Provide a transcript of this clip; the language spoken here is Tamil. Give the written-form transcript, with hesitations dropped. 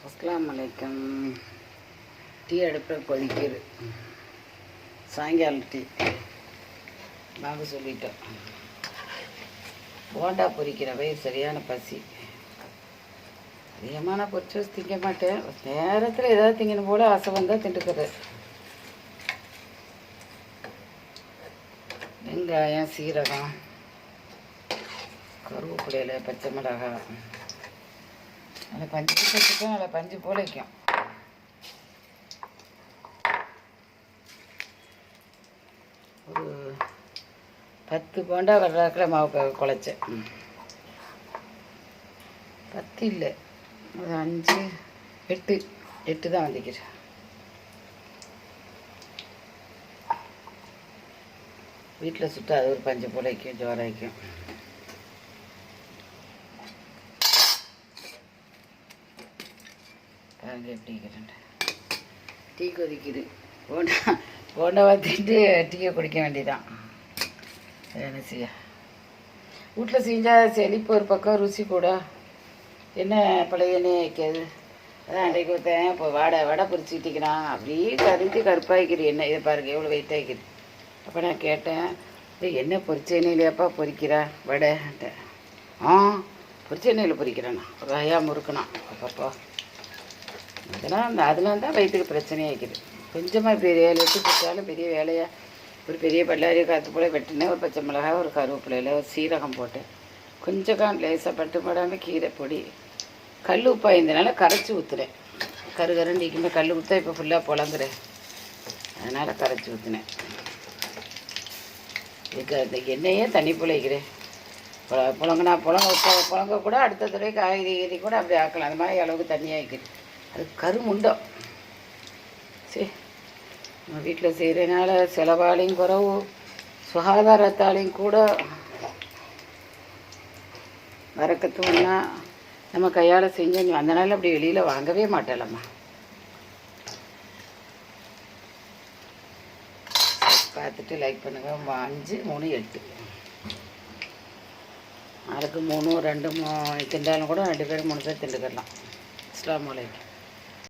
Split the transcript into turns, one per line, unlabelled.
அஸ்ஸலாமு அலைக்கும். டீ அடுப்பில் கொதிக்குது. சாயங்காலம் டீ நாங்கள் சொல்லிட்டோம். போண்டா பொரிக்கிறவே சரியான பசி. அதிகமாக நான் பொரிச்சு வச்சு திங்க மாட்டேன். நேரத்தில் ஏதாவது திங்கணும் போல ஆசை வந்தால் திண்டுக்கிறது. வெங்காயம், சீரகம், கருவேப்பிலையில் பச்சை மிளகாய், அதில் பஞ்சு வச்சுக்கும், அதில் பஞ்சு போல வைக்கும். ஒரு 10 போண்டா வர்றாக்கில் மாவு குழைச்சேன். 10 இல்லை, ஒரு 5 8 தான் வந்துக்கிறேன். வீட்டில் சுட்டு அது ஒரு பஞ்சு போல வைக்கும், ஜோரம் வைக்கும். பாருங்க எப்படி இருக்கிறேன். டீ கொதிக்குது. போண்டாவை திட்டு டீயை குடிக்க வேண்டியதான். என்ன செய்ய, வீட்டில் செஞ்சால் செழிப்பு ஒரு பக்கம், ருசி கூட. என்ன பழைய எண்ணெய் வைக்காது. அதான் அன்றைக்கு ஒருத்தன் இப்போ வடை பொரிச்சுக்கிட்டிக்கிறான். அப்படியே கருத்து கருப்பாகிக்கிது எண்ணெய். இதை பாருங்கள் எவ்வளோ வெயிட் ஆகிக்குது. அப்போ நான் கேட்டேன், இது என்ன பொரிச்ச எண்ணெயிலையாப்பா பொரிக்கிறா வடைன்ட்டு. பொரிச்ச எண்ணெயில் பொரிக்கிறானா, ஒரு ஐயா முறுக்கணும். அப்பப்போ அதெல்லாம் தான் வயிற்றுக்கு பிரச்சனையாகிக்குது. கொஞ்சமாக பெரிய வேலையை வச்சு பெரிய வேலையாக ஒரு பெரிய பல்லாரி காற்று போல் வெட்டினேன். ஒரு பச்சை மிளகாய், ஒரு கருவேப்பிலையில் ஒரு சீரகம் போட்டு கொஞ்சம் லேசாக பட்டு போடாமல் கீரை பொடி, கல் உப்பாயிருந்தனால கரைச்சி ஊற்றுனேன். கருண்டிக்குமே கல் ஊற்றா இப்போ ஃபுல்லாக புழங்குறேன். அதனால் கரைச்சி ஊற்றுனேன். இதுக்கு அந்த எண்ணெயே தண்ணி புழைக்கிறேன். புழங்கினா புழங்க கூட அடுத்த தடவை காய்கறி கூட அப்படி ஆக்கலாம். அந்த மாதிரி அளவுக்கு தண்ணியாக ஆகிக்குது. அது கருமுண்டம். சரி, நம்ம வீட்டில் செய்கிறனால செலவாலையும் குறவு, சுகாதாரத்தாலையும் கூட வரக்கத்துவன்னா நம்ம கையால் செஞ்சோம். அந்த நாள் அப்படி வெளியில் வாங்கவே மாட்டேலம்மா. பார்த்துட்டு லைக் பண்ணுங்கள். 5 3 8 நாளுக்கு 3 2 திண்டாலும் கூட 2 பேர் 3 பேர் திண்டுக்கலாம். அஸ்ஸலாமு அலைக்கும்.